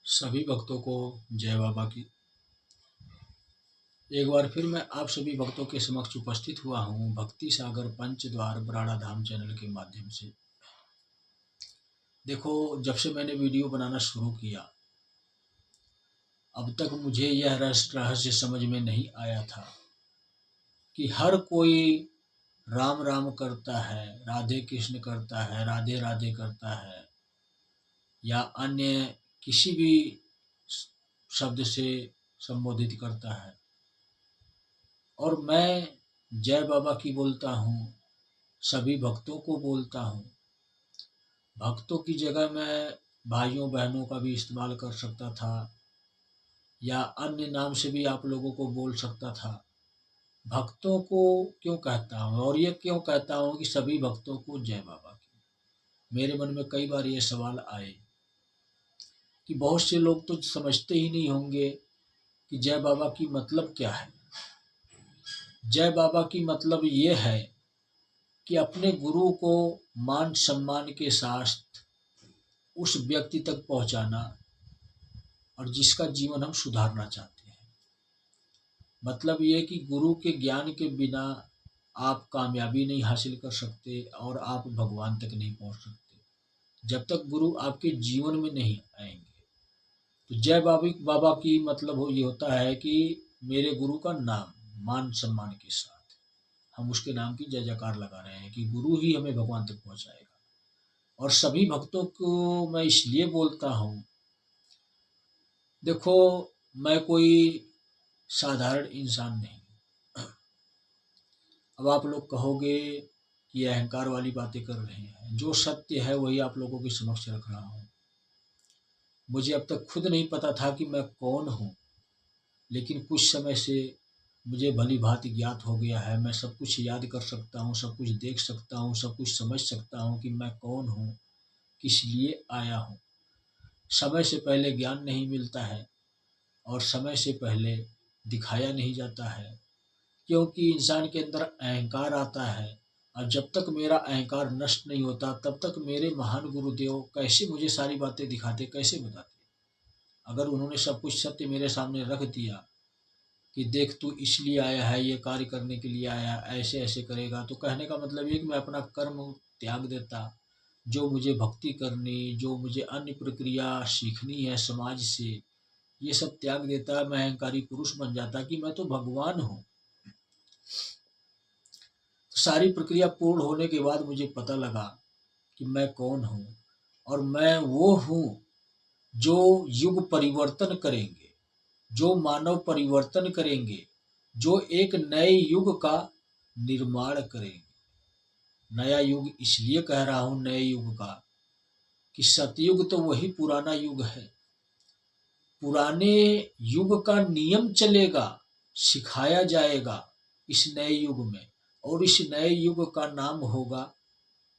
सभी भक्तों को जय बाबा की। एक बार फिर मैं आप सभी भक्तों के समक्ष उपस्थित हुआ हूँ भक्ति सागर पंचद्वार बराड़ा धाम चैनल के माध्यम से। देखो, जब से मैंने वीडियो बनाना शुरू किया अब तक मुझे यह रहस्य समझ में नहीं आया था कि हर कोई राम राम करता है, राधे कृष्ण करता है, राधे राधे करता है या अन्य किसी भी शब्द से संबोधित करता है, और मैं जय बाबा की बोलता हूँ, सभी भक्तों को बोलता हूँ। भक्तों की जगह मैं भाइयों बहनों का भी इस्तेमाल कर सकता था या अन्य नाम से भी आप लोगों को बोल सकता था। भक्तों को क्यों कहता हूँ और ये क्यों कहता हूँ कि सभी भक्तों को जय बाबा की। मेरे मन में कई बार ये सवाल आए कि बहुत से लोग तो समझते ही नहीं होंगे कि जय बाबा की मतलब क्या है। जय बाबा की मतलब ये है कि अपने गुरु को मान सम्मान के साथ उस व्यक्ति तक पहुंचाना और जिसका जीवन हम सुधारना चाहते हैं। मतलब ये कि गुरु के ज्ञान के बिना आप कामयाबी नहीं हासिल कर सकते और आप भगवान तक नहीं पहुंच सकते जब तक गुरु आपके जीवन में नहीं आएंगे। तो जय बाबा की मतलब ये होता है कि मेरे गुरु का नाम मान सम्मान के साथ हम उसके नाम की जय जयकार लगा रहे हैं कि गुरु ही हमें भगवान तक पहुंचाएगा। और सभी भक्तों को मैं इसलिए बोलता हूँ, देखो मैं कोई साधारण इंसान नहीं। अब आप लोग कहोगे कि अहंकार वाली बातें कर रहे हैं, जो सत्य है वही आप लोगों के समक्ष रख रहा हूँ। मुझे अब तक खुद नहीं पता था कि मैं कौन हूँ, लेकिन कुछ समय से मुझे भली भांति ज्ञात हो गया है। मैं सब कुछ याद कर सकता हूँ, सब कुछ देख सकता हूँ, सब कुछ समझ सकता हूँ कि मैं कौन हूँ, किस लिए आया हूँ। समय से पहले ज्ञान नहीं मिलता है और समय से पहले दिखाया नहीं जाता है, क्योंकि इंसान के अंदर अहंकार आता है। और जब तक मेरा अहंकार नष्ट नहीं होता तब तक मेरे महान गुरुदेव कैसे मुझे सारी बातें दिखाते, कैसे बताते। अगर उन्होंने सब कुछ सत्य मेरे सामने रख दिया कि देख तू इसलिए आया है, ये कार्य करने के लिए आया, ऐसे ऐसे करेगा, तो कहने का मतलब ये कि मैं अपना कर्म त्याग देता, जो मुझे भक्ति करनी, जो मुझे अन्य प्रक्रिया सीखनी है समाज से, ये सब त्याग देता, मैं अहंकारी पुरुष बन जाता कि मैं तो भगवान हूँ। तो सारी प्रक्रिया पूर्ण होने के बाद मुझे पता लगा कि मैं कौन हूँ, और मैं वो हूँ जो युग परिवर्तन करेंगे, जो मानव परिवर्तन करेंगे, जो एक नए युग का निर्माण करेंगे। नया युग इसलिए कह रहा हूँ नए युग का कि सतयुग तो वही पुराना युग है। पुराने युग का नियम चलेगा, सिखाया जाएगा इस नए युग में, और इस नए युग का नाम होगा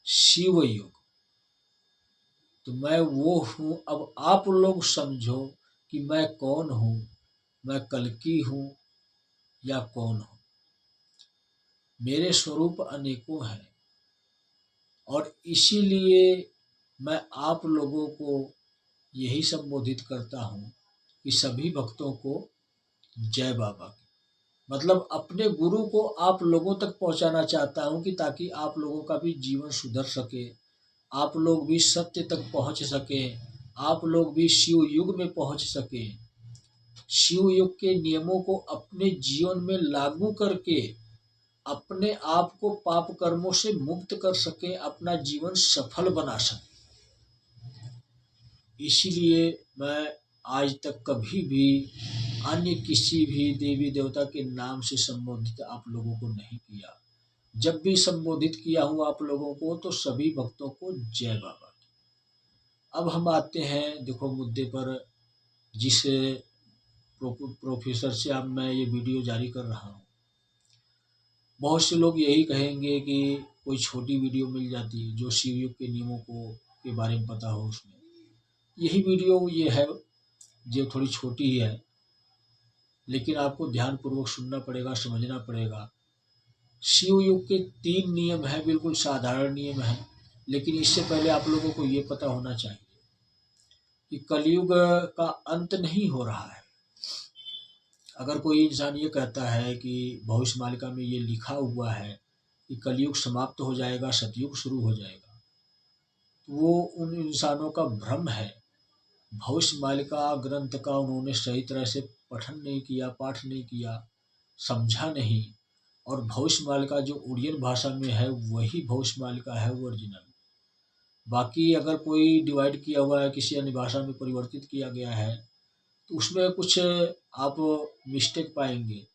शिव युग। तो मैं वो हूँ। अब आप लोग समझो कि मैं कौन हूँ, मैं कल्कि हूँ या कौन हूँ। मेरे स्वरूप अनेकों हैं और इसीलिए मैं आप लोगों को यही संबोधित करता हूँ कि सभी भक्तों को जय बाबा की। मतलब अपने गुरु को आप लोगों तक पहुंचाना चाहता हूं कि ताकि आप लोगों का भी जीवन सुधर सके, आप लोग भी सत्य तक पहुंच सके, आप लोग भी शिव युग में पहुंच सके, शिव युग के नियमों को अपने जीवन में लागू करके अपने आप को पाप कर्मों से मुक्त कर सके, अपना जीवन सफल बना सके। इसीलिए मैं आज तक कभी भी अन्य किसी भी देवी देवता के नाम से संबोधित आप लोगों को नहीं किया। जब भी संबोधित किया हूँ आप लोगों को तो सभी भक्तों को जय बाबा की। अब हम आते हैं देखो मुद्दे पर, जिस प्रोफेसर से अब मैं ये वीडियो जारी कर रहा हूँ। बहुत से लोग यही कहेंगे कि कोई छोटी वीडियो मिल जाती है जो शिवयुग के नियमों को के बारे में पता हो। उसमें यही वीडियो ये है जो थोड़ी छोटी ही है, लेकिन आपको ध्यानपूर्वक सुनना पड़ेगा, समझना पड़ेगा। शिव युग के 3 नियम हैं, बिल्कुल साधारण नियम हैं, लेकिन इससे पहले आप लोगों को ये पता होना चाहिए कि कलयुग का अंत नहीं हो रहा है। अगर कोई इंसान ये कहता है कि भविष्य मालिका में ये लिखा हुआ है कि कलयुग समाप्त हो जाएगा, सतयुग शुरू हो जाएगा, तो वो उन इंसानों का भ्रम है। भविष्य मालिका ग्रंथ का उन्होंने सही तरह से पठन नहीं किया, पाठ नहीं किया, समझा नहीं। और भविष्य मालिका जो उड़ियन भाषा में है वही भविष्य मालिका है ओरिजिनल। बाकी अगर कोई डिवाइड किया हुआ है, किसी अन्य भाषा में परिवर्तित किया गया है, तो उसमें कुछ आप मिस्टेक पाएंगे।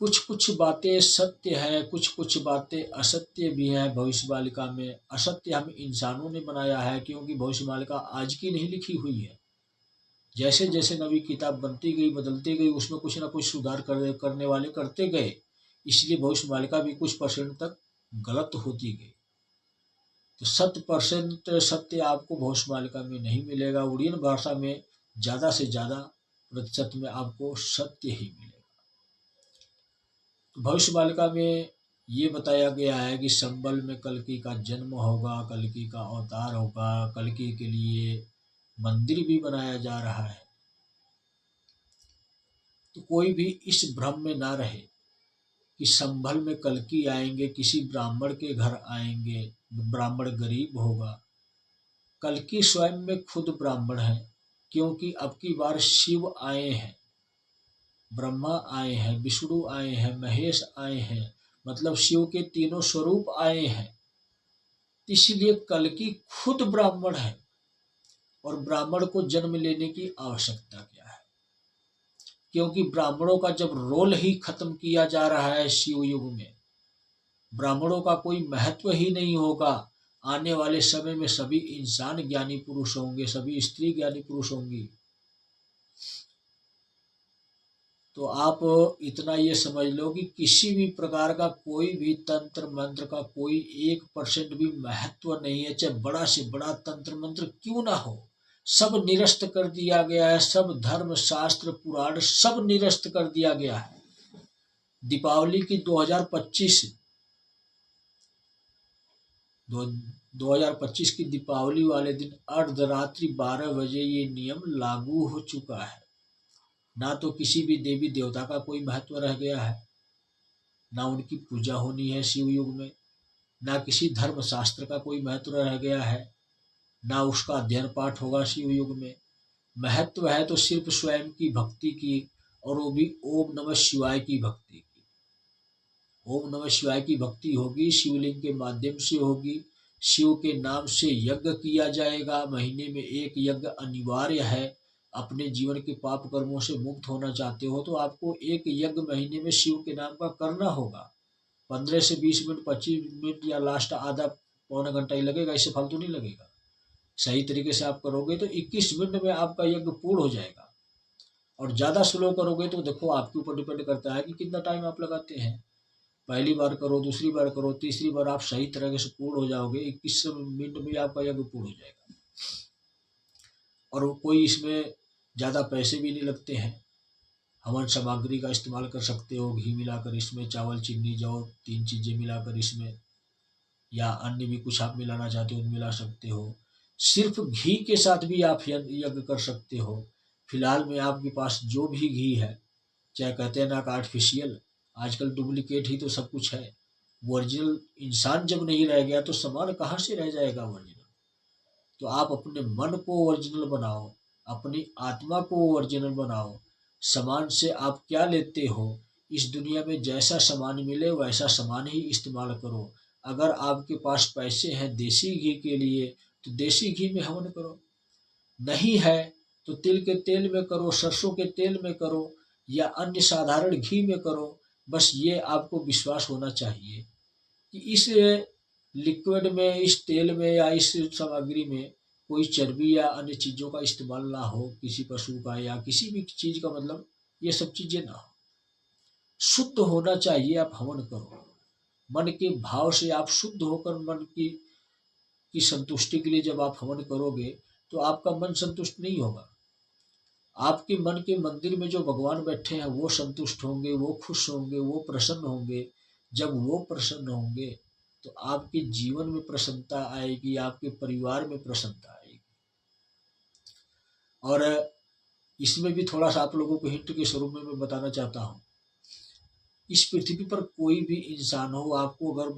कुछ कुछ बातें सत्य है, कुछ कुछ बातें असत्य भी हैं भविष्य मालिका में। असत्य हम इंसानों ने बनाया है, क्योंकि भविष्य मालिका आज की नहीं लिखी हुई है। जैसे जैसे नवी किताब बनती गई, बदलती गई, उसमें कुछ ना कुछ सुधार करने वाले करते गए, इसलिए भविष्य मालिका भी कुछ परसेंट तक गलत होती गई। तो 100% सत्य आपको भविष्य मालिका में नहीं मिलेगा। उड़ियन भाषा में ज़्यादा से ज़्यादा प्रतिशत में आपको सत्य ही मिलेगा। तो भविष्य मालिका में ये बताया गया है कि संबल में कल्कि का जन्म होगा, कल्कि का अवतार होगा, कल्कि के लिए मंदिर भी बनाया जा रहा है। तो कोई भी इस भ्रम में ना रहे कि संभल में कल्कि आएंगे, किसी ब्राह्मण के घर आएंगे, ब्राह्मण गरीब होगा। कल्कि स्वयं में खुद ब्राह्मण है, क्योंकि अब की बार शिव आए हैं, ब्रह्मा आए हैं, विष्णु आए हैं, महेश आए हैं, मतलब शिव के तीनों स्वरूप आए हैं। इसलिए कल्कि खुद ब्राह्मण है, और ब्राह्मण को जन्म लेने की आवश्यकता क्या है, क्योंकि ब्राह्मणों का जब रोल ही खत्म किया जा रहा है शिव युग में, ब्राह्मणों का कोई महत्व ही नहीं होगा। आने वाले समय में सभी इंसान ज्ञानी पुरुष होंगे, सभी स्त्री ज्ञानी पुरुष होंगी। तो आप इतना ये समझ लो कि किसी भी प्रकार का कोई भी तंत्र मंत्र का कोई 1% भी महत्व नहीं है, चाहे बड़ा से बड़ा तंत्र मंत्र क्यों ना हो, सब निरस्त कर दिया गया है। सब धर्म शास्त्र पुराण सब निरस्त कर दिया गया है। दीपावली की 2025 की दीपावली वाले दिन अर्धरात्रि 12 बजे ये नियम लागू हो चुका है। ना तो किसी भी देवी देवता का कोई महत्व रह गया है, ना उनकी पूजा होनी है शिव युग में, ना किसी धर्म शास्त्र का कोई महत्व रह गया है, ना उसका अध्ययन पाठ होगा शिव युग में। महत्व है तो सिर्फ स्वयं की भक्ति की, और वो भी ओम नमः शिवाय की भक्ति की। ओम नमः शिवाय की भक्ति होगी, शिवलिंग के माध्यम से होगी, शिव के नाम से यज्ञ किया जाएगा। महीने में एक यज्ञ अनिवार्य है। अपने जीवन के पाप कर्मों से मुक्त होना चाहते हो तो आपको एक यज्ञ महीने में शिव के नाम का करना होगा। 15 से 20 मिनट, 25 मिनट या लास्ट आधा पौना घंटा ही लगेगा, इससे फालतू नहीं लगेगा। सही तरीके से आप करोगे तो 21 मिनट में आपका यज्ञ पूर्ण हो जाएगा। और ज़्यादा स्लो करोगे तो देखो आपके ऊपर डिपेंड करता है कि कितना टाइम आप लगाते हैं। पहली बार करो, दूसरी बार करो, तीसरी बार आप सही तरह से पूर्ण हो जाओगे, 21 मिनट में आपका यज्ञ पूर्ण हो जाएगा। और कोई इसमें ज़्यादा पैसे भी नहीं लगते हैं। हवन सामग्री का इस्तेमाल कर सकते हो, घी मिलाकर इसमें, चावल चीनी जौ 3 चीज़ें मिलाकर इसमें, या अन्य भी कुछ आप मिलाना चाहते हो तो मिला सकते हो। सिर्फ घी के साथ भी आप यज्ञ कर सकते हो। फिलहाल में आपके पास जो भी घी है, चाहे कहते हैं ना कि आर्टिफिशियल, आजकल डुप्लीकेट ही तो सब कुछ है। ओरिजिनल इंसान जब नहीं रह गया तो सामान कहाँ से रह जाएगा ओरिजिनल। तो आप अपने मन को ओरिजिनल बनाओ, अपनी आत्मा को ओरिजिनल बनाओ। सामान से आप क्या लेते हो, इस दुनिया में जैसा सामान मिले वैसा सामान ही इस्तेमाल करो। अगर आपके पास पैसे हैं देसी घी के लिए तो देसी घी में हवन करो, नहीं है तो तिल के तेल में करो, सरसों के तेल में करो, या अन्य साधारण घी में करो। बस ये आपको विश्वास होना चाहिए कि इस लिक्विड में, इस तेल में या इस सामग्री में कोई चर्बी या अन्य चीज़ों का इस्तेमाल ना हो, किसी पशु का या किसी भी चीज़ का, मतलब ये सब चीज़ें ना हो। शुद्ध होना चाहिए। आप हवन करो मन के भाव से, आप शुद्ध होकर मन की संतुष्टि के लिए जब आप हवन करोगे तो आपका मन संतुष्ट नहीं होगा। आपके मन के मंदिर में जो भगवान बैठे हैं वो संतुष्ट होंगे, वो खुश होंगे, वो प्रसन्न होंगे। जब वो प्रसन्न होंगे तो आपके जीवन में प्रसन्नता आएगी, आपके परिवार में प्रसन्नता आएगी। और इसमें भी थोड़ा सा आप लोगों को हिंट के स्वरूप में मैं बताना चाहता हूँ। इस पृथ्वी पर कोई भी इंसान हो, आपको अगर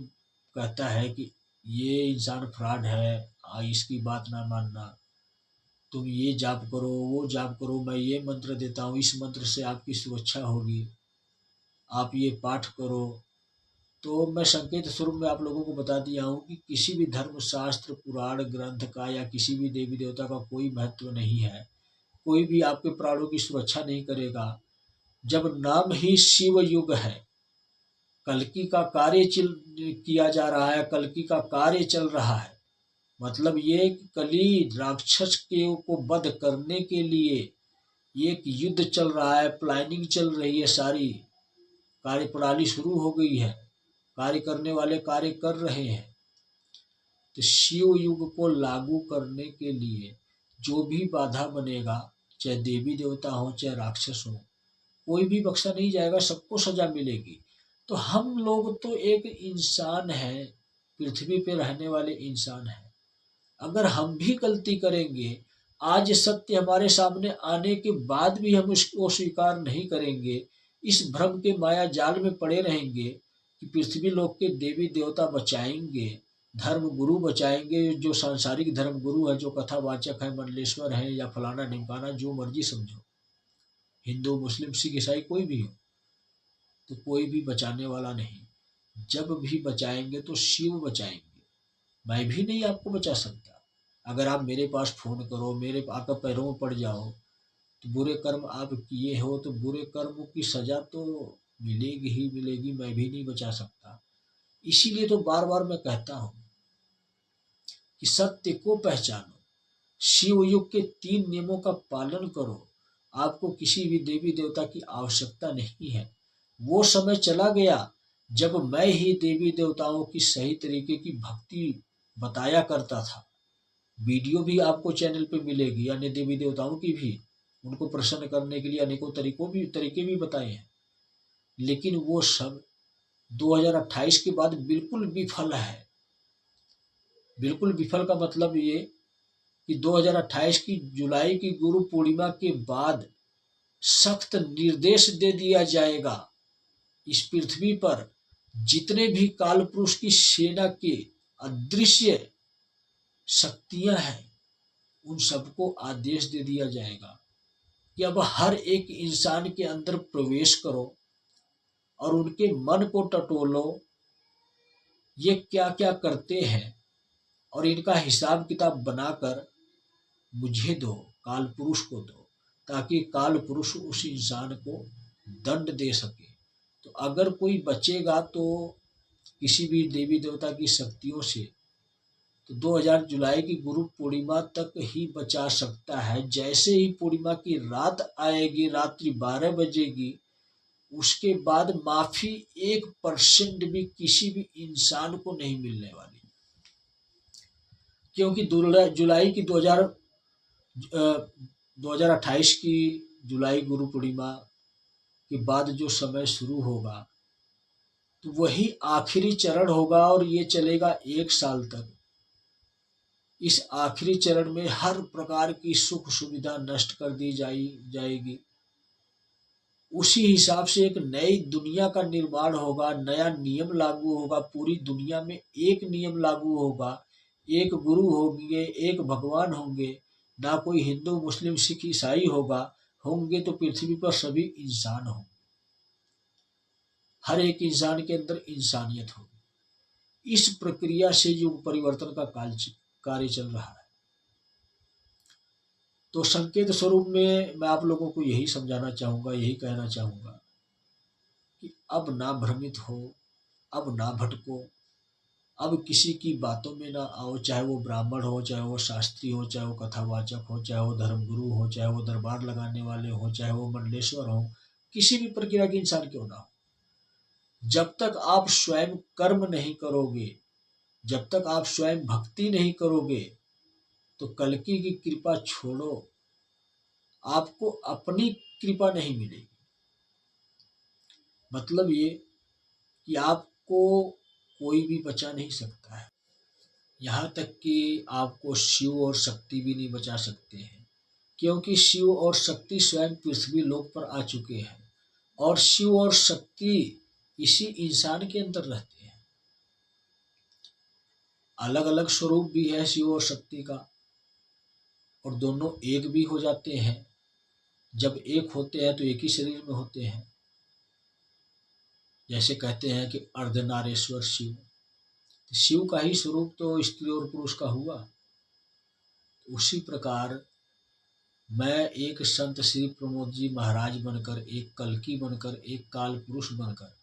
कहता है कि ये इंसान फ्रॉड है, इसकी बात ना मानना, तुम ये जाप करो, वो जाप करो, मैं ये मंत्र देता हूँ, इस मंत्र से आपकी सुरक्षा होगी, आप ये पाठ करो, तो मैं संकेत स्वरूप में आप लोगों को बता दिया हूँ कि किसी भी धर्म शास्त्र पुराण ग्रंथ का या किसी भी देवी देवता का कोई महत्व नहीं है। कोई भी आपके प्राणों की सुरक्षा नहीं करेगा। जब नाम ही शिव युग है, कल्कि का कार्य किया जा रहा है, कल्कि का कार्य चल रहा है, मतलब ये कली राक्षस के को वध करने के लिए एक युद्ध चल रहा है, प्लानिंग चल रही है, सारी कार्य प्रणाली शुरू हो गई है, कार्य करने वाले कार्य कर रहे हैं। तो शिव युग को लागू करने के लिए जो भी बाधा बनेगा, चाहे देवी देवता हो चाहे राक्षस हो, कोई भी बख्शा नहीं जाएगा, सबको सजा मिलेगी। तो हम लोग तो एक इंसान है, पृथ्वी पे रहने वाले इंसान हैं। अगर हम भी गलती करेंगे, आज सत्य हमारे सामने आने के बाद भी हम उसको स्वीकार नहीं करेंगे, इस भ्रम के माया जाल में पड़े रहेंगे कि पृथ्वी लोक के देवी देवता बचाएंगे, धर्म गुरु बचाएंगे, जो सांसारिक धर्म गुरु है, जो कथावाचक है, मंडलेश्वर है या फलाना ढिमकाना, जो मर्जी समझो, हिंदू मुस्लिम सिख ईसाई कोई भी हो, तो कोई भी बचाने वाला नहीं। जब भी बचाएंगे तो शिव बचाएंगे, मैं भी नहीं आपको बचा सकता। अगर आप मेरे पास फोन करो, मेरे आकर पैरों में पड़ जाओ, तो बुरे कर्म आप किए हो तो बुरे कर्मों की सजा तो मिलेगी ही मिलेगी, मैं भी नहीं बचा सकता। इसीलिए तो बार बार मैं कहता हूँ कि सत्य को पहचानो, शिव युग के 3 नियमों का पालन करो। आपको किसी भी देवी देवता की आवश्यकता नहीं है। वो समय चला गया जब मैं ही देवी देवताओं की सही तरीके की भक्ति बताया करता था। वीडियो भी आपको चैनल पे मिलेगी, अन्य देवी देवताओं की भी, उनको प्रसन्न करने के लिए अनेकों तरीके भी बताए हैं। लेकिन वो सब 2028 के बाद बिल्कुल विफल है। बिल्कुल विफल का मतलब ये कि 2028 की जुलाई की गुरु पूर्णिमा के बाद सख्त निर्देश दे दिया जाएगा, इस पृथ्वी पर जितने भी काल पुरुष की सेना के अदृश्य शक्तियां हैं, उन सबको आदेश दे दिया जाएगा कि अब हर एक इंसान के अंदर प्रवेश करो और उनके मन को टटोलो, ये क्या क्या करते हैं, और इनका हिसाब किताब बनाकर मुझे दो, काल पुरुष को दो, ताकि काल पुरुष उस इंसान को दंड दे सके। तो अगर कोई बचेगा तो किसी भी देवी देवता की शक्तियों से, तो 2000 जुलाई की गुरु पूर्णिमा तक ही बचा सकता है। जैसे ही पूर्णिमा की रात आएगी, रात्रि 12 बजेगी, उसके बाद माफी 1% भी किसी भी इंसान को नहीं मिलने वाली, क्योंकि जुलाई की 2028 की जुलाई गुरु पूर्णिमा के बाद जो समय शुरू होगा, तो वही आखिरी चरण होगा और ये चलेगा 1 साल तक। इस आखिरी चरण में हर प्रकार की सुख सुविधा नष्ट कर दी जाएगी। उसी हिसाब से एक नई दुनिया का निर्माण होगा, नया नियम लागू होगा, पूरी दुनिया में एक नियम लागू होगा, एक गुरु होंगे, एक भगवान होंगे, ना कोई हिंदू मुस्लिम सिख ईसाई होंगे तो पृथ्वी पर सभी इंसान होंगे। हर एक इंसान के अंदर इंसानियत होगी। इस प्रक्रिया से युग परिवर्तन का कार्य चल रहा है। तो संकेत स्वरूप में मैं आप लोगों को यही समझाना चाहूँगा, यही कहना चाहूँगा कि अब ना भ्रमित हो, अब ना भटको, अब किसी की बातों में ना आओ, चाहे वो ब्राह्मण हो, चाहे वो शास्त्री हो, चाहे वो कथावाचक हो, चाहे वो धर्मगुरु हो, चाहे वो दरबार लगाने वाले हो, चाहे वो मंडलेश्वर हो, किसी भी प्रक्रिया के इंसान क्यों ना हो। जब तक आप स्वयं कर्म नहीं करोगे, जब तक आप स्वयं भक्ति नहीं करोगे, तो कल्कि की कृपा छोड़ो, आपको अपनी कृपा नहीं मिलेगी। मतलब ये कि आपको कोई भी बचा नहीं सकता है। यहाँ तक कि आपको शिव और शक्ति भी नहीं बचा सकते हैं, क्योंकि शिव और शक्ति स्वयं पृथ्वी लोक पर आ चुके हैं और शिव और शक्ति इसी इंसान के अंदर रहते हैं। अलग अलग स्वरूप भी है शिव और शक्ति का, और दोनों एक भी हो जाते हैं। जब एक होते हैं तो एक ही शरीर में होते हैं। जैसे कहते हैं कि अर्धनारेश्वर शिव, शिव का ही स्वरूप तो स्त्री और पुरुष का हुआ। उसी प्रकार मैं एक संत श्री प्रमोद जी महाराज बनकर, एक कल्की बनकर, एक काल पुरुष बनकर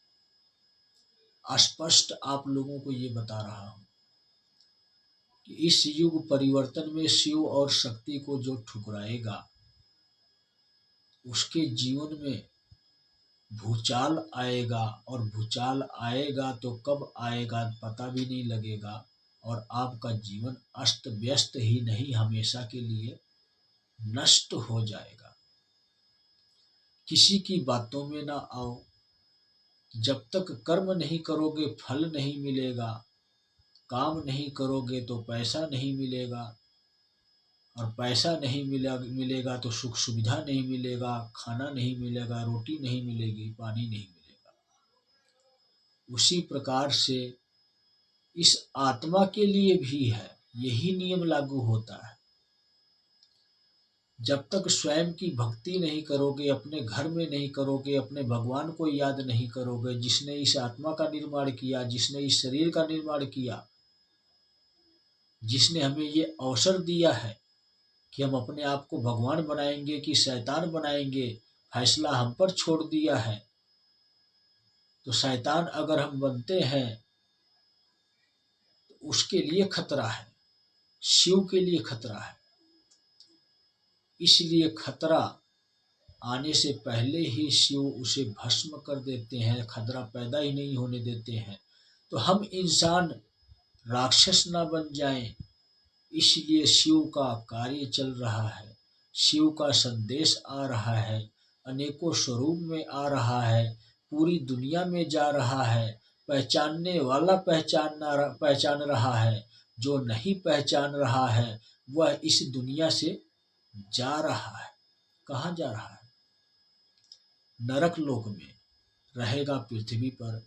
स्पष्ट आप लोगों को ये बता रहा हूं कि इस युग परिवर्तन में शिव और शक्ति को जो ठुकराएगा उसके जीवन में भूचाल आएगा, और भूचाल आएगा तो कब आएगा पता भी नहीं लगेगा, और आपका जीवन अस्त व्यस्त ही नहीं हमेशा के लिए नष्ट हो जाएगा। किसी की बातों में ना आओ। जब तक कर्म नहीं करोगे फल नहीं मिलेगा, काम नहीं करोगे तो पैसा नहीं मिलेगा, और पैसा नहीं मिलेगा तो सुख सुविधा नहीं मिलेगा, खाना नहीं मिलेगा, रोटी नहीं मिलेगी, पानी नहीं मिलेगा। उसी प्रकार से इस आत्मा के लिए भी है, यही नियम लागू होता है। जब तक स्वयं की भक्ति नहीं करोगे, अपने घर में नहीं करोगे, अपने भगवान को याद नहीं करोगे, जिसने इस आत्मा का निर्माण किया, जिसने इस शरीर का निर्माण किया, जिसने हमें ये अवसर दिया है कि हम अपने आप को भगवान बनाएंगे कि शैतान बनाएंगे, फैसला हम पर छोड़ दिया है। तो शैतान अगर हम बनते हैं तो उसके लिए खतरा है, शिव के लिए खतरा है। इसलिए खतरा आने से पहले ही शिव उसे भस्म कर देते हैं, खतरा पैदा ही नहीं होने देते हैं। तो हम इंसान राक्षस ना बन जाएं, इसलिए शिव का कार्य चल रहा है, शिव का संदेश आ रहा है, अनेकों स्वरूप में आ रहा है, पूरी दुनिया में जा रहा है। पहचानने वाला पहचान रहा है, जो नहीं पहचान रहा है वह इस दुनिया से जा रहा है। कहाँ जा रहा है? नरक लोक में रहेगा, पृथ्वी पर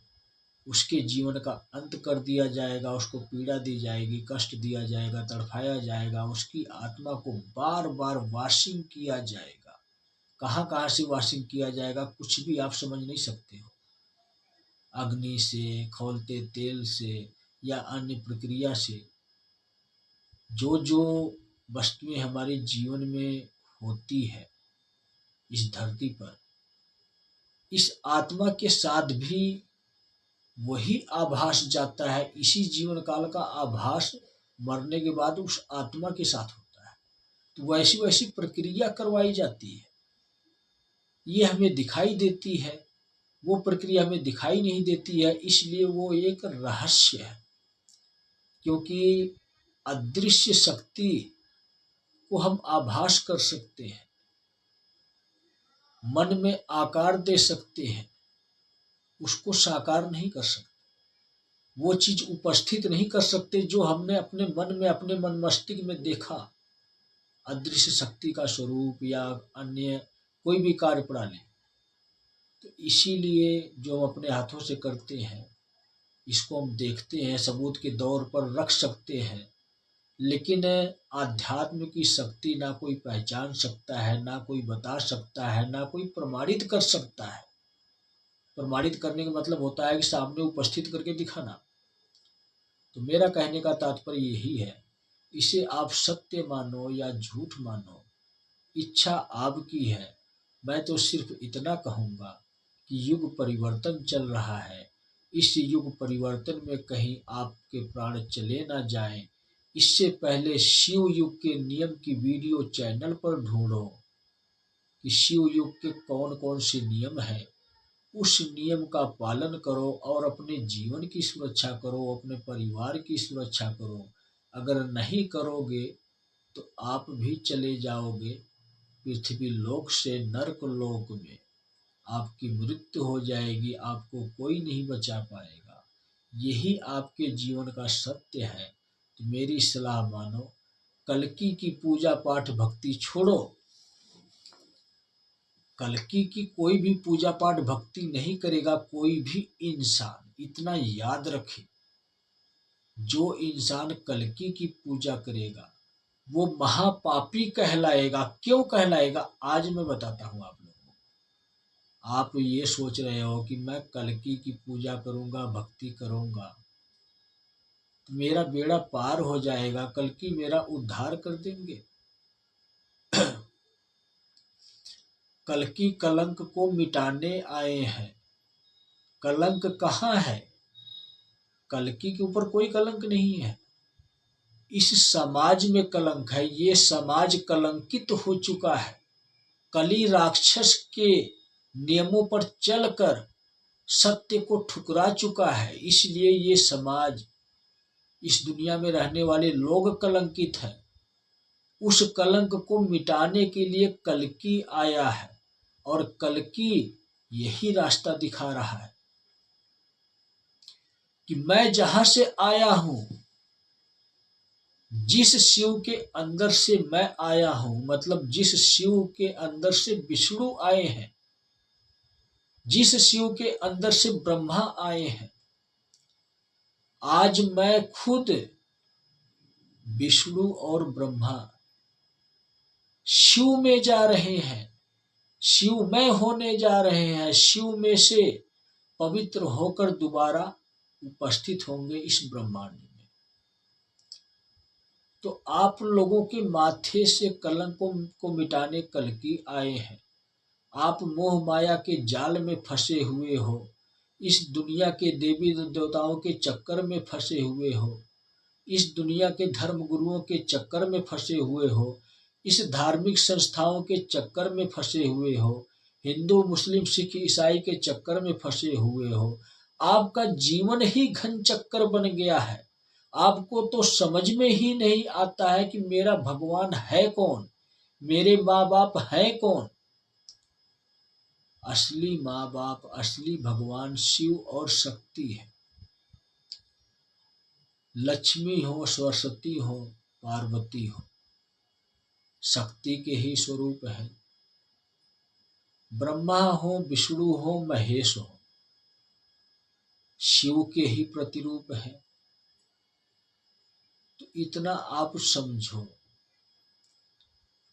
उसके जीवन का अंत कर दिया जाएगा, उसको पीड़ा दी जाएगी, कष्ट दिया जाएगा, तड़फाया जाएगा, उसकी आत्मा को बार बार वॉशिंग किया जाएगा। कहाँ कहाँ से वॉशिंग किया जाएगा कुछ भी आप समझ नहीं सकते हो। अग्नि से, खौलते तेल से या अन्य प्रक्रिया से। जो जो वस्तुएं हमारे जीवन में होती है इस धरती पर, इस आत्मा के साथ भी वही आभास जाता है। इसी जीवन काल का आभास मरने के बाद उस आत्मा के साथ होता है। तो वैसी वैसी प्रक्रिया करवाई जाती है, ये हमें दिखाई देती है, वो प्रक्रिया हमें दिखाई नहीं देती है। इसलिए वो एक रहस्य है, क्योंकि अदृश्य शक्ति को हम आभास कर सकते हैं, मन में आकार दे सकते हैं, उसको साकार नहीं कर सकते। वो चीज उपस्थित नहीं कर सकते जो हमने अपने मन में, अपने मन मस्तिष्क में देखा। अदृश्य शक्ति का स्वरूप या अन्य कोई भी कार्य प्रणाली। तो इसीलिए जो हम अपने हाथों से करते हैं, इसको हम देखते हैं, सबूत के दौर पर रख सकते हैं, लेकिन आध्यात्म की शक्ति ना कोई पहचान सकता है, ना कोई बता सकता है, ना कोई प्रमाणित कर सकता है। प्रमाणित करने का मतलब होता है कि सामने उपस्थित करके दिखाना। तो मेरा कहने का तात्पर्य यही है, इसे आप सत्य मानो या झूठ मानो, इच्छा आपकी है। मैं तो सिर्फ इतना कहूँगा कि युग परिवर्तन चल रहा है। इस युग परिवर्तन में कहीं आपके प्राण चले ना जाएं, इससे पहले शिव युग के नियम की वीडियो चैनल पर ढूंढो कि शिव युग के कौन कौन से नियम हैं। उस नियम का पालन करो और अपने जीवन की सुरक्षा करो, अपने परिवार की सुरक्षा करो। अगर नहीं करोगे तो आप भी चले जाओगे पृथ्वी लोक से नरक लोक में। आपकी मृत्यु हो जाएगी, आपको कोई नहीं बचा पाएगा। यही आपके जीवन का सत्य है। तो मेरी सलाह मानो, कल्कि की पूजा पाठ भक्ति छोड़ो कल्कि की कोई भी पूजा पाठ भक्ति नहीं करेगा कोई भी इंसान, इतना याद रखे। जो इंसान कल्कि की पूजा करेगा वो महापापी कहलाएगा। क्यों कहलाएगा, आज मैं बताता हूं आप लोगों को। आप ये सोच रहे हो कि मैं कल्कि की पूजा करूंगा, भक्ति करूंगा तो मेरा बेड़ा पार हो जाएगा, कल्कि मेरा उद्धार कर देंगे। कल्कि कलंक को मिटाने आए हैं। कलंक कहाँ है, कल्कि के ऊपर कोई कलंक नहीं है। इस समाज में कलंक है, ये समाज कलंकित हो चुका है। कली राक्षस के नियमों पर चलकर सत्य को ठुकरा चुका है, इसलिए ये समाज, इस दुनिया में रहने वाले लोग कलंकित हैं। उस कलंक को मिटाने के लिए कल्कि आया है और कल्कि यही रास्ता दिखा रहा है कि मैं जहां से आया हूं, जिस शिव के अंदर से मैं आया हूं, मतलब जिस शिव के अंदर से विष्णु आए हैं, जिस शिव के अंदर से ब्रह्मा आए हैं, आज मैं खुद विष्णु और ब्रह्मा शिव में जा रहे हैं, शिवमय होने जा रहे हैं, शिव में से पवित्र होकर दोबारा उपस्थित होंगे इस ब्रह्मांड में। तो आप लोगों के माथे से कलंकों को मिटाने कल्कि आए हैं। आप मोह माया के जाल में फंसे हुए हो, इस दुनिया के देवी देवताओं के चक्कर में फंसे हुए हो, इस दुनिया के धर्म गुरुओं के चक्कर में फंसे हुए हो, इस धार्मिक संस्थाओं के चक्कर में फंसे हुए हो, हिंदू मुस्लिम सिख ईसाई के चक्कर में फंसे हुए हो। आपका जीवन ही घन चक्कर बन गया है। आपको तो समझ में ही नहीं आता है कि मेरा भगवान है कौन, मेरे माँ बाप हैं कौन। असली माँ बाप, असली भगवान शिव और शक्ति है। लक्ष्मी हो, सरस्वती हो, पार्वती हो, शक्ति के ही स्वरूप है। ब्रह्मा हो, विष्णु हो, महेश हो, शिव के ही प्रतिरूप है। तो इतना आप समझो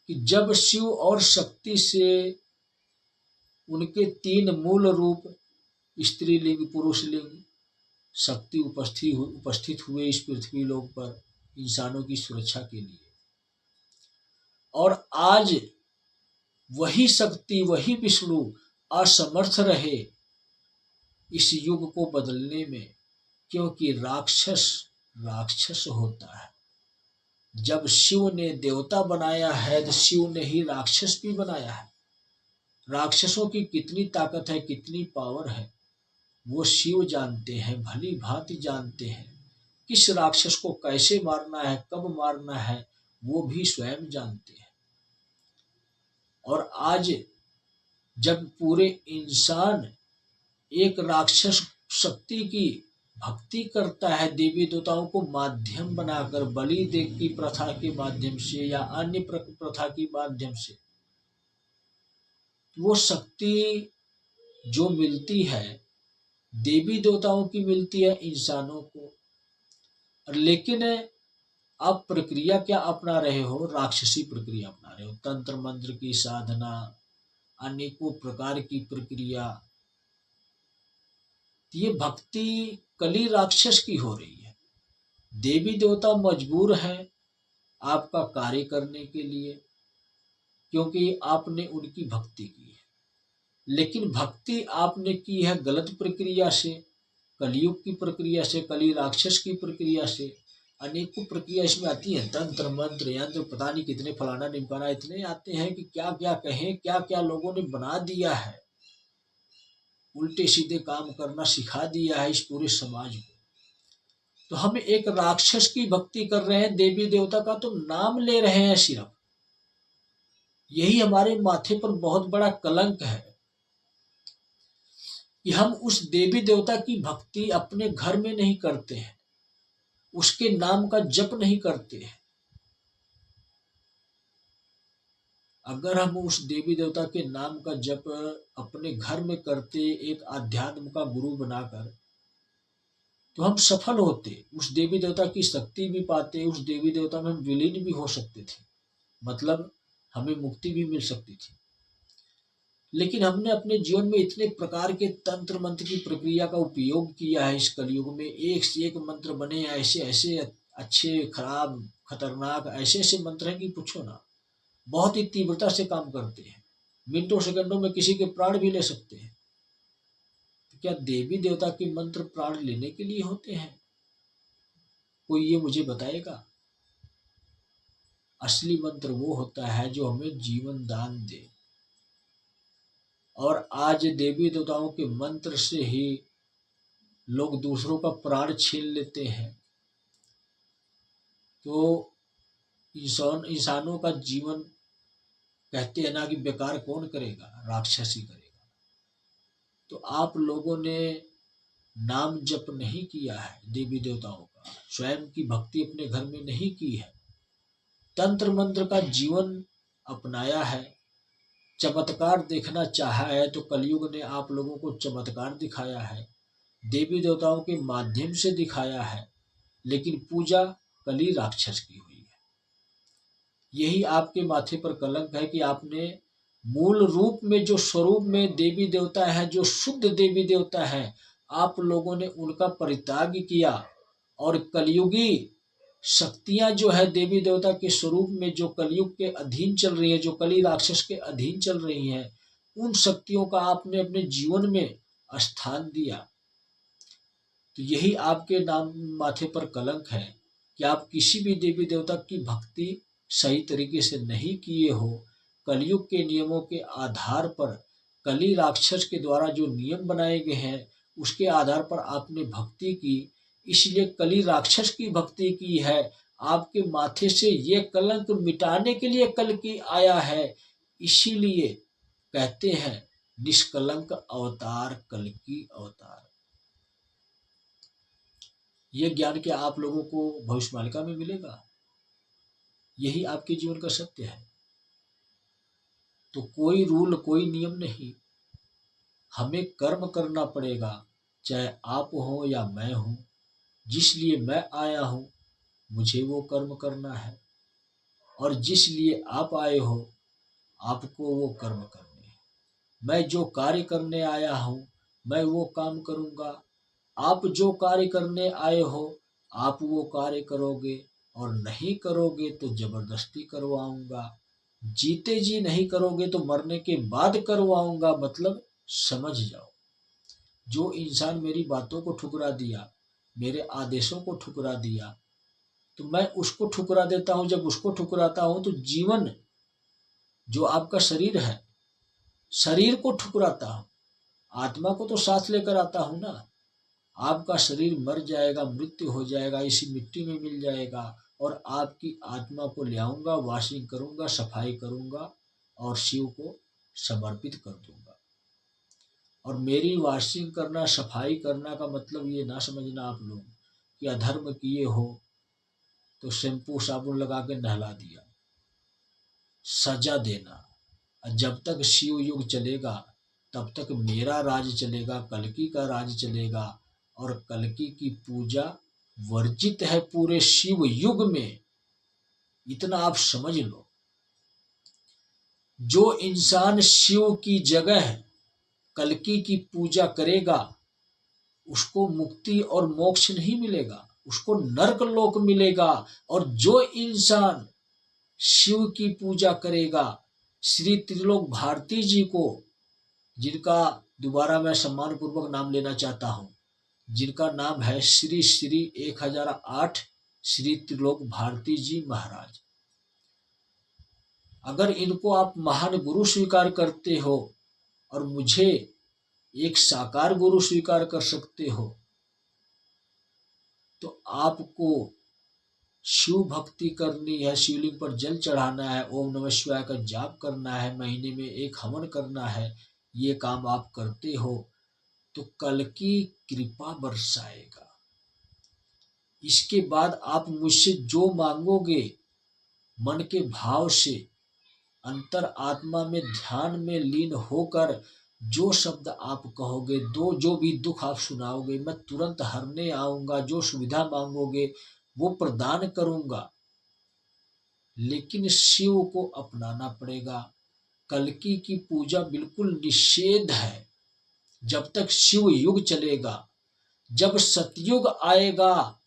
कि जब शिव और शक्ति से उनके तीन मूल रूप, स्त्रीलिंग, पुरुष लिंग, शक्ति उपस्थित हुए इस पृथ्वी लोक पर इंसानों की सुरक्षा के लिए, और आज वही शक्ति, वही विष्णु असमर्थ रहे इस युग को बदलने में, क्योंकि राक्षस राक्षस होता है। जब शिव ने देवता बनाया है तो शिव ने ही राक्षस भी बनाया है। राक्षसों की कितनी ताकत है, कितनी पावर है, वो शिव जानते हैं, भली भांति जानते हैं। किस राक्षस को कैसे मारना है, कब मारना है, वो भी स्वयं जानते हैं। और आज जब पूरे इंसान एक राक्षस शक्ति की भक्ति करता है, देवी देवताओं को माध्यम बनाकर, बलि दे की प्रथा के माध्यम से या अन्य प्रथा के माध्यम से, वो शक्ति जो मिलती है देवी देवताओं की मिलती है इंसानों को। लेकिन आप प्रक्रिया क्या अपना रहे हो, राक्षसी प्रक्रिया अपना रहे हो। तंत्र मंत्र की साधना, अनेकों प्रकार की प्रक्रिया, ये भक्ति कली राक्षस की हो रही है। देवी देवता मजबूर हैं आपका कार्य करने के लिए, क्योंकि आपने उनकी भक्ति की है। लेकिन भक्ति आपने की है गलत प्रक्रिया से, कलयुग की प्रक्रिया से, कली राक्षस की प्रक्रिया से। अनेकों प्रक्रिया इसमें आती है, तंत्र मंत्र यंत्र, पता नहीं कितने फलाना निमकाना इतने आते हैं कि क्या क्या कहें, क्या क्या लोगों ने बना दिया है, उल्टे सीधे काम करना सिखा दिया है इस पूरे समाज को। तो हम एक राक्षस की भक्ति कर रहे हैं, देवी देवता का तो नाम ले रहे हैं सिर्फ। यही हमारे माथे पर बहुत बड़ा कलंक है कि हम उस देवी देवता की भक्ति अपने घर में नहीं करते हैं, उसके नाम का जप नहीं करते हैं। अगर हम उस देवी देवता के नाम का जप अपने घर में करते एक आध्यात्म का गुरु बनाकर, तो हम सफल होते, उस देवी देवता की शक्ति भी पाते, उस देवी देवता में हम विलीन भी हो सकते थे, मतलब हमें मुक्ति भी मिल सकती थी। लेकिन हमने अपने जीवन में इतने प्रकार के तंत्र मंत्र की प्रक्रिया का उपयोग किया है, इस कलयुग में एक से एक मंत्र बने, ऐसे ऐसे अच्छे खराब खतरनाक ऐसे ऐसे मंत्र हैं कि पूछो ना, बहुत ही तीव्रता से काम करते हैं, मिनटों सेकंडों में किसी के प्राण भी ले सकते हैं। तो क्या देवी देवता के मंत्र प्राण लेने के लिए होते हैं? कोई ये मुझे बताएगा? असली मंत्र वो होता है जो हमें जीवन दान दे। और आज देवी देवताओं के मंत्र से ही लोग दूसरों का प्राण छीन लेते हैं। तो इंसानों का जीवन कहते हैं ना कि बेकार कौन करेगा, राक्षस ही करेगा। तो आप लोगों ने नाम जप नहीं किया है देवी देवताओं का, स्वयं की भक्ति अपने घर में नहीं की है, तंत्र मंत्र का जीवन अपनाया है, चमत्कार देखना चाहा है, तो कलयुग ने आप लोगों को चमत्कार दिखाया है, देवी देवताओं के माध्यम से दिखाया है, लेकिन पूजा कली राक्षस की हुई है। यही आपके माथे पर कलंक है कि आपने मूल रूप में जो स्वरूप में देवी देवता है, जो शुद्ध देवी देवता है, आप लोगों ने उनका परित्याग किया और कलयुगी शक्तियां जो है देवी देवता के स्वरूप में जो कलयुग के अधीन चल रही है, जो कली राक्षस के अधीन चल रही हैं, उन शक्तियों का आपने अपने जीवन में स्थान दिया। तो यही आपके नाम माथे पर कलंक है कि आप किसी भी देवी देवता की भक्ति सही तरीके से नहीं किए हो। कलयुग के नियमों के आधार पर, कली राक्षस के द्वारा जो नियम बनाए गए हैं उसके आधार पर आपने भक्ति की, इसलिए कली राक्षस की भक्ति की है। आपके माथे से ये कलंक मिटाने के लिए कल्कि आया है। इसीलिए कहते हैं निष्कलंक अवतार कल्कि अवतार। ये ज्ञान क्या आप लोगों को भविष्यवाणी में मिलेगा? यही आपके जीवन का सत्य है। तो कोई रूल कोई नियम नहीं, हमें कर्म करना पड़ेगा, चाहे आप हो या मैं हूं। जिस लिए मैं आया हूं मुझे वो कर्म करना है, और जिस लिए आप आए हो आपको वो कर्म करने हैं। मैं जो कार्य करने आया हूं मैं वो काम करूंगा, आप जो कार्य करने आए हो आप वो कार्य करोगे, और नहीं करोगे तो जबरदस्ती करवाऊंगा। जीते जी नहीं करोगे तो मरने के बाद करवाऊंगा। मतलब समझ जाओ, जो इंसान मेरी बातों को ठुकरा दिया, मेरे आदेशों को ठुकरा दिया, तो मैं उसको ठुकरा देता हूं। जब उसको ठुकराता हूं तो जीवन जो आपका शरीर है, शरीर को ठुकराता हूं, आत्मा को तो साथ लेकर आता हूं ना। आपका शरीर मर जाएगा, मृत्यु हो जाएगा, इसी मिट्टी में मिल जाएगा, और आपकी आत्मा को ले आऊंगा, वॉशिंग करूंगा, सफाई करूंगा और शिव को समर्पित कर दूंगा। और मेरी वॉशिंग करना, सफाई करना का मतलब ये ना समझना आप लोग कि अधर्म किए हो तो शैम्पू साबुन लगा के नहला दिया, सजा देना। और जब तक शिव युग चलेगा तब तक मेरा राज चलेगा, कल्कि का राज चलेगा, और कल्कि की पूजा वर्जित है पूरे शिव युग में। इतना आप समझ लो। जो इंसान शिव की जगह कल्कि की पूजा करेगा उसको मुक्ति और मोक्ष नहीं मिलेगा, उसको नरक लोक मिलेगा। और जो इंसान शिव की पूजा करेगा, श्री त्रिलोक भारती जी को, जिनका दोबारा मैं सम्मान पूर्वक नाम लेना चाहता हूं, जिनका नाम है श्री श्री 1008 श्री त्रिलोक भारती जी महाराज। अगर इनको आप महान गुरु स्वीकार करते हो और मुझे एक साकार गुरु स्वीकार कर सकते हो, तो आपको शिव भक्ति करनी है, शिवलिंग पर जल चढ़ाना है, ओम नमः शिवाय का जाप करना है, महीने में एक हवन करना है, ये काम आप करते हो तो कल्कि कृपा बरसाएगा। इसके बाद आप मुझसे जो मांगोगे मन के भाव से, अंतर आत्मा में ध्यान में लीन होकर जो शब्द आप कहोगे, दो जो भी दुख आप सुनाओगे, मैं तुरंत हरने आऊंगा, जो सुविधा मांगोगे वो प्रदान करूंगा। लेकिन शिव को अपनाना पड़ेगा। कल्कि की पूजा बिल्कुल निषेध है जब तक शिव युग चलेगा। जब सतयुग आएगा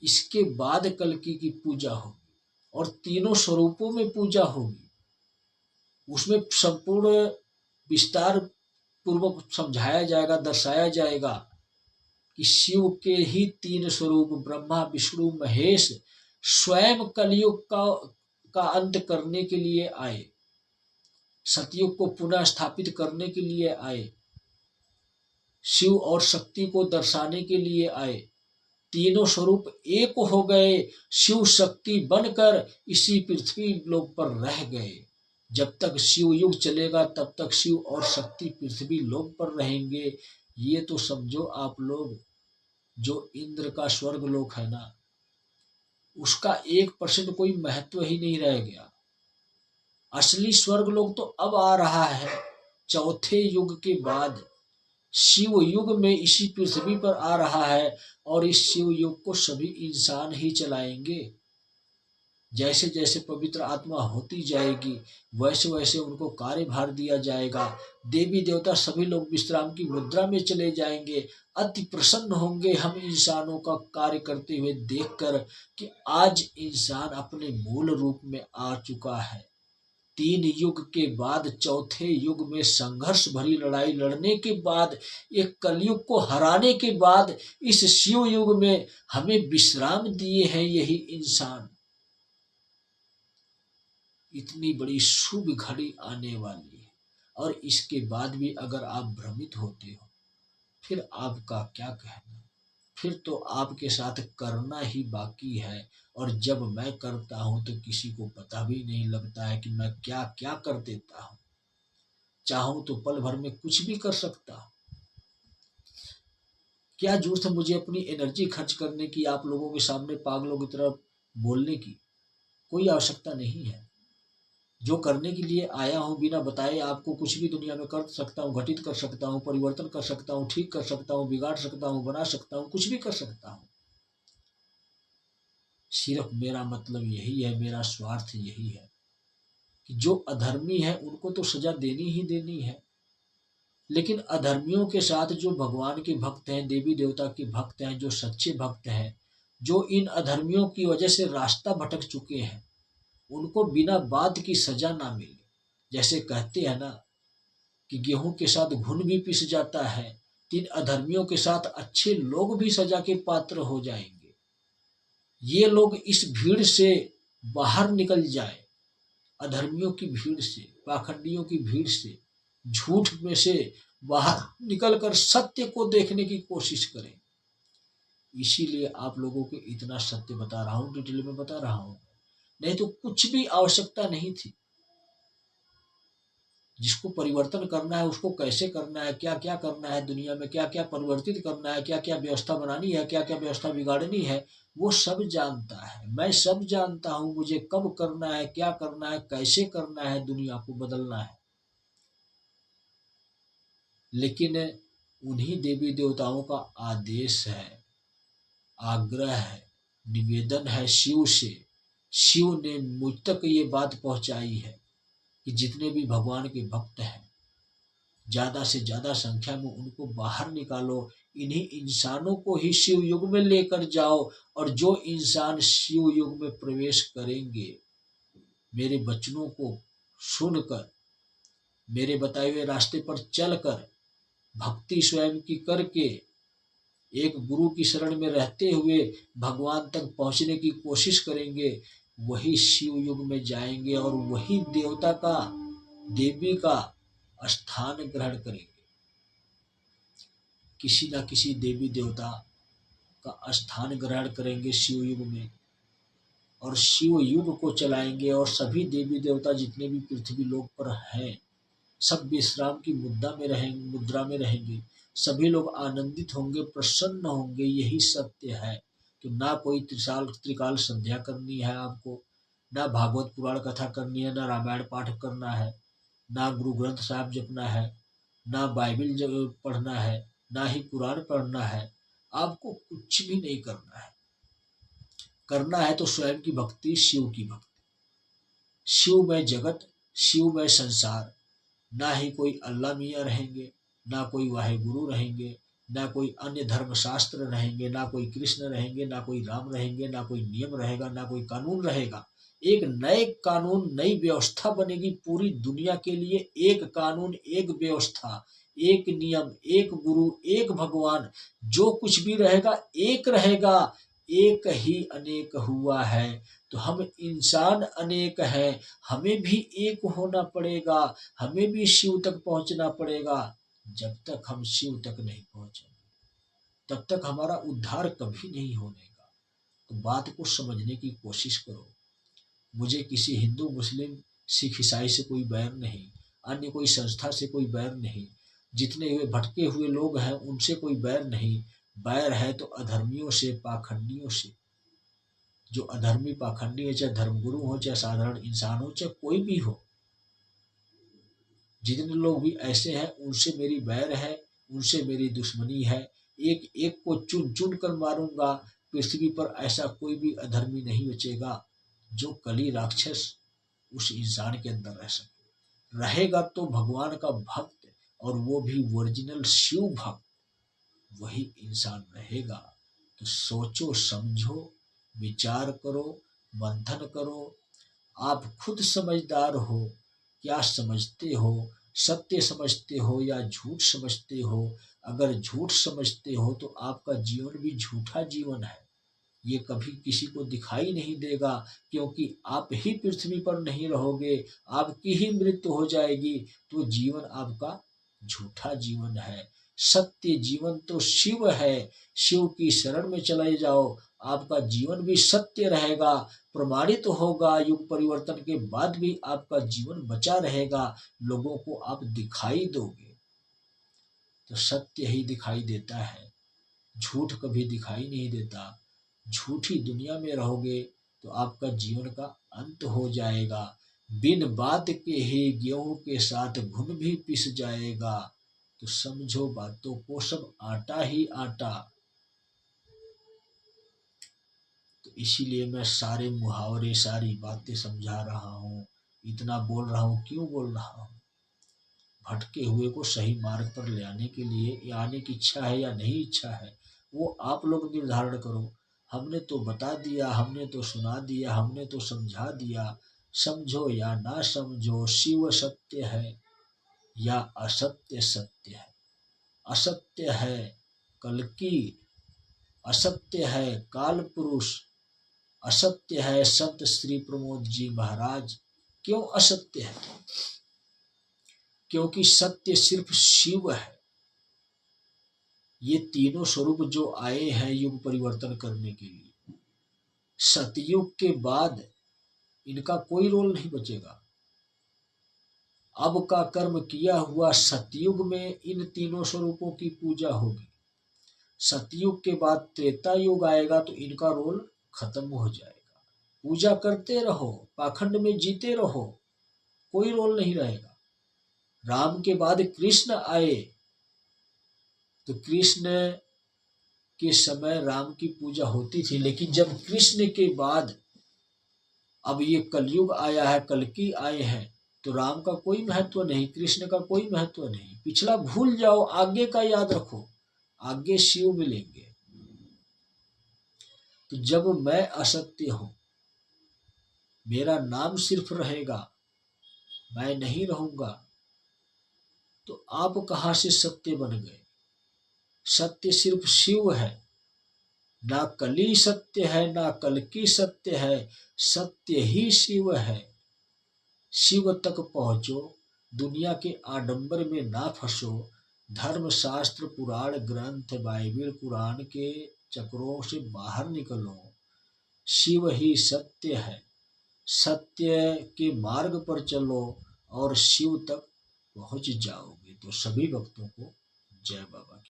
इसके बाद कल्कि की पूजा होगी और तीनों स्वरूपों में पूजा होगी। उसमें संपूर्ण विस्तार पूर्वक समझाया जाएगा, दर्शाया जाएगा कि शिव के ही तीन स्वरूप ब्रह्मा विष्णु महेश स्वयं कलयुग का अंत करने के लिए आए, सतयुग को पुनः स्थापित करने के लिए आए, शिव और शक्ति को दर्शाने के लिए आए। तीनों स्वरूप एक हो गए, शिव शक्ति बनकर इसी पृथ्वी लोक पर रह गए। जब तक शिव युग चलेगा तब तक शिव और शक्ति पृथ्वी लोक पर रहेंगे। ये तो समझो आप लोग, जो इंद्र का स्वर्ग लोक है ना, उसका 1% कोई महत्व ही नहीं रह गया। असली स्वर्ग लोक तो अब आ रहा है, चौथे युग के बाद शिव युग में इसी पृथ्वी पर आ रहा है और इस शिव युग को सभी इंसान ही चलाएंगे। जैसे जैसे पवित्र आत्मा होती जाएगी वैसे वैसे उनको कार्यभार दिया जाएगा। देवी देवता सभी लोग विश्राम की मुद्रा में चले जाएंगे। अति प्रसन्न होंगे हम इंसानों का कार्य करते हुए देखकर कि आज इंसान अपने मूल रूप में आ चुका है। 3 युग के बाद चौथे युग में संघर्ष भरी लड़ाई लड़ने के बाद, एक कलयुग को हराने के बाद इस शिव युग में हमें विश्राम दिए हैं यही इंसान। इतनी बड़ी शुभ घड़ी आने वाली है और इसके बाद भी अगर आप भ्रमित होते हो फिर आपका क्या कहना। फिर तो आपके साथ करना ही बाकी है और जब मैं करता हूं तो किसी को पता भी नहीं लगता है कि मैं क्या क्या कर देता हूं। चाहूं तो पल भर में कुछ भी कर सकता हूं। क्या जरूरत है मुझे अपनी एनर्जी खर्च करने की, आप लोगों के सामने पागलों की तरह बोलने की? कोई आवश्यकता नहीं है। जो करने के लिए आया हूं बिना बताए आपको कुछ भी दुनिया में कर सकता हूं, घटित कर सकता हूं, परिवर्तन कर सकता हूं, ठीक कर सकता हूं, बिगाड़ सकता हूं, बना सकता हूं, कुछ भी कर सकता हूं। सिर्फ मेरा मतलब यही है, मेरा स्वार्थ यही है कि जो अधर्मी है उनको तो सजा देनी ही देनी है। लेकिन अधर्मियों के साथ जो भगवान के भक्त हैं, देवी देवता के भक्त हैं, जो सच्चे भक्त हैं, जो इन अधर्मियों की वजह से रास्ता भटक चुके हैं, उनको बिना बात की सजा ना मिले। जैसे कहते हैं ना कि गेहूं के साथ घुन भी पिस जाता है, तीन अधर्मियों के साथ अच्छे लोग भी सजा के पात्र हो जाएंगे। ये लोग इस भीड़ से बाहर निकल जाए, अधर्मियों की भीड़ से, पाखंडियों की भीड़ से, झूठ में से बाहर निकलकर सत्य को देखने की कोशिश करें। इसीलिए आप लोगों को इतना सत्य बता रहा हूं, डिटेल में बता रहा हूं, नहीं तो कुछ भी आवश्यकता नहीं थी। जिसको परिवर्तन करना है उसको कैसे करना है, क्या क्या करना है, दुनिया में क्या क्या परिवर्तित करना है, क्या क्या व्यवस्था बनानी है, क्या क्या व्यवस्था बिगाड़नी है, वो सब जानता है। मैं सब जानता हूं, मुझे कब करना है, क्या करना है, कैसे करना है, दुनिया को बदलना है। लेकिन उन्हीं देवी देवताओं का आदेश है, आग्रह है, निवेदन है शिव से। शिव ने मुझ तक ये बात पहुंचाई है कि जितने भी भगवान के भक्त हैं ज्यादा से ज्यादा संख्या में उनको बाहर निकालो, इन्हीं इंसानों को ही शिव युग में लेकर जाओ। और जो इंसान शिव युग में प्रवेश करेंगे, मेरे वचनों को सुनकर, मेरे बताए हुए रास्ते पर चलकर, भक्ति स्वयं की करके, एक गुरु की शरण में रहते हुए भगवान तक पहुंचने की कोशिश करेंगे, वही शिव युग में जाएंगे और वही देवता का, देवी का स्थान ग्रहण करेंगे। किसी न किसी देवी देवता का स्थान ग्रहण करेंगे शिव युग में और शिव युग को चलाएंगे। और सभी देवी देवता जितने भी पृथ्वी लोक पर हैं सब विश्राम की मुद्रा में रहेंगे। सभी लोग आनंदित होंगे, प्रसन्न होंगे। यही सत्य है। तो ना कोई त्रिकाल संध्या करनी है आपको, ना भागवत पुराण कथा करनी है, ना रामायण पाठ करना है, ना गुरु ग्रंथ साहब जपना है, ना बाइबल पढ़ना है, ना ही कुरान पढ़ना है। आपको कुछ भी नहीं करना है। करना है तो स्वयं की भक्ति, शिव की भक्ति। शिव में जगत, शिव में संसार। ना ही कोई अल्लाह मियाँ रहेंगे, ना कोई वाहे गुरु रहेंगे, ना कोई अन्य धर्म शास्त्र रहेंगे, ना कोई कृष्ण रहेंगे, ना कोई राम रहेंगे, ना कोई नियम रहेगा, ना कोई कानून रहेगा। एक नए कानून, नई व्यवस्था बनेगी पूरी दुनिया के लिए। एक कानून, एक व्यवस्था, एक नियम, एक गुरु, एक भगवान। जो कुछ भी रहेगा एक रहेगा। एक ही अनेक हुआ है। तो हम इंसान अनेक हैं, हमें भी एक होना पड़ेगा, हमें भी शिव तक पहुंचना पड़ेगा। जब तक हम शिव तक नहीं पहुंचेंगे तब तक हमारा उद्धार कभी नहीं होने का। तो बात को समझने की कोशिश करो। मुझे किसी हिंदू, मुस्लिम, सिख, ईसाई से कोई बैर नहीं, अन्य कोई संस्था से कोई बैर नहीं, जितने हुए भटके हुए लोग हैं उनसे कोई बैर नहीं। बैर है तो अधर्मियों से, पाखंडियों से। जो अधर्मी, पाखंडी है, चाहे धर्मगुरु हो, चाहे साधारण इंसान हो, चाहे कोई भी हो, जितने लोग भी ऐसे हैं उनसे मेरी बैर है, उनसे मेरी दुश्मनी है। एक एक को चुन चुन कर मारूंगा। पृथ्वी पर ऐसा कोई भी अधर्मी नहीं बचेगा जो कली राक्षस उस इंसान के अंदर रह सके। रहेगा तो भगवान का भक्त, और वो भी ओरिजिनल शिव भक्त, वही इंसान रहेगा। तो सोचो, समझो, विचार करो, मंथन करो। आप खुद समझदार हो। क्या समझते हो? सत्य समझते हो या झूठ समझते हो? अगर झूठ समझते हो तो आपका जीवन भी झूठा जीवन है। ये कभी किसी को दिखाई नहीं देगा, क्योंकि आप ही पृथ्वी पर नहीं रहोगे, आपकी ही मृत्यु हो जाएगी। तो जीवन आपका झूठा जीवन है। सत्य जीवन तो शिव है। शिव की शरण में चले जाओ, आपका जीवन भी सत्य रहेगा, प्रमाणित होगा। युग परिवर्तन के बाद भी आपका जीवन बचा रहेगा, लोगों को आप दिखाई दोगे। तो सत्य ही दिखाई देता है, झूठ कभी दिखाई नहीं देता। झूठी दुनिया में रहोगे तो आपका जीवन का अंत हो जाएगा। बिन बात के ही गेहूं के साथ घुन भी पिस जाएगा। तो समझो बातों को, सब आटा ही आटा। तो इसीलिए मैं सारे मुहावरे, सारी बातें समझा रहा हूँ, इतना बोल रहा हूँ। क्यों बोल रहा हूँ? भटके हुए को सही मार्ग पर ले आने के लिए। या आने की इच्छा है या नहीं इच्छा है, वो आप लोग निर्धारण करो। हमने तो बता दिया, हमने तो सुना दिया, हमने तो समझा दिया। समझो या ना समझो, शिव सत्य है या असत्य सत्य है। असत्य है कल्कि, असत्य है काल पुरुष, असत्य है संत श्री प्रमोद जी महाराज। क्यों असत्य है? क्योंकि सत्य सिर्फ शिव है। ये तीनों स्वरूप जो आए हैं युग परिवर्तन करने के लिए, सतयुग के बाद इनका कोई रोल नहीं बचेगा। अब का कर्म किया हुआ सतयुग में इन तीनों स्वरूपों की पूजा होगी। सतयुग के बाद त्रेता युग आएगा तो इनका रोल खत्म हो जाएगा। पूजा करते रहो, पाखंड में जीते रहो, कोई रोल नहीं रहेगा। राम के बाद कृष्ण आए तो कृष्ण के समय राम की पूजा होती थी, लेकिन जब कृष्ण के बाद अब ये कलयुग आया है, कल्कि आए हैं, तो राम का कोई महत्व नहीं, कृष्ण का कोई महत्व नहीं। पिछला भूल जाओ, आगे का याद रखो। आगे शिव मिलेंगे। तो जब मैं असत्य हूं, मेरा नाम सिर्फ रहेगा, मैं नहीं रहूंगा, तो आप कहां से सत्य बन गए? सत्य सिर्फ शिव है। ना कली सत्य है, ना कल्कि सत्य है, सत्य ही शिव है। शिव तक पहुंचो, दुनिया के आडंबर में ना फंसो। धर्म शास्त्र, पुराण ग्रंथ, बाइबल, कुरान के चक्रों से बाहर निकलो। शिव ही सत्य है। सत्य के मार्ग पर चलो और शिव तक पहुंच जाओगे। तो सभी भक्तों को जय बाबा की।